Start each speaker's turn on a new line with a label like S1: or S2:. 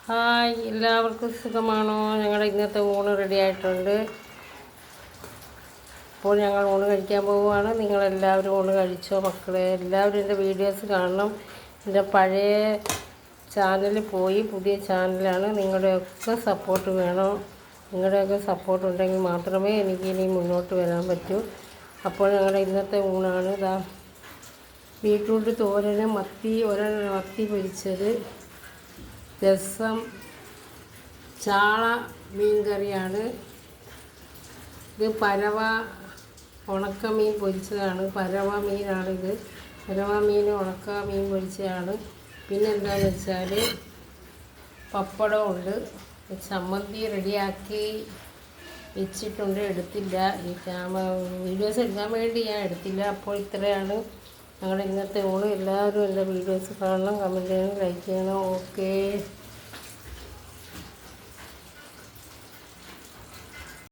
S1: Hi, എല്ലാവർക്കും സുഖമാണോ? ഞങ്ങളുടെ ഇന്നത്തെ ഊണ് റെഡി ആയിട്ടുണ്ട്. ഇപ്പോൾ ഞങ്ങൾ ഊണ് കഴിക്കാൻ പോവുകയാണ്. നിങ്ങളെല്ലാവരും ഊണ് കഴിച്ചോ മക്കളെ? എല്ലാവരും എൻ്റെ വീഡിയോസ് കാണണം. എൻ്റെ പഴയ ചാനലിൽ പോയി പുതിയ ചാനലാണ്. നിങ്ങളുടെയൊക്കെ സപ്പോർട്ട് വേണം. നിങ്ങളുടെയൊക്കെ സപ്പോർട്ട് ഉണ്ടെങ്കിൽ മാത്രമേ എനിക്ക് ഇനി മുന്നോട്ട് വരാൻ പറ്റൂ. അപ്പോൾ ഞങ്ങളുടെ ഇന്നത്തെ ഊണാണ് ബീട്രൂട്ട് തോരന്, മത്തി പൊരിച്ചത്, രസം, ചാള മീൻ കറിയാണ്. ഇത് പരവ ഉണക്കമീൻ പൊരിച്ചതാണ്. പരവ മീനാണിത്. പരവ മീൻ ഉണക്ക മീൻ പൊരിച്ചതാണ്. പിന്നെ എന്താണെന്ന് വെച്ചാൽ പപ്പടമുണ്ട്. ചമ്മന്തി റെഡിയാക്കി വെച്ചിട്ടുണ്ട്. എടുത്തില്ല, ഈ വീഡിയോസ് എടുക്കാൻ വേണ്ടി ഞാൻ എടുത്തില്ല. അപ്പോൾ ഇത്രയാണ് ഞങ്ങളുടെ ഇന്നത്തെ ഊണ്. എല്ലാവരും എൻ്റെ വീഡിയോസ് കാണണം, കമൻറ്റ് ചെയ്യണം, ലൈക്ക് ചെയ്യണം. ഓക്കേ.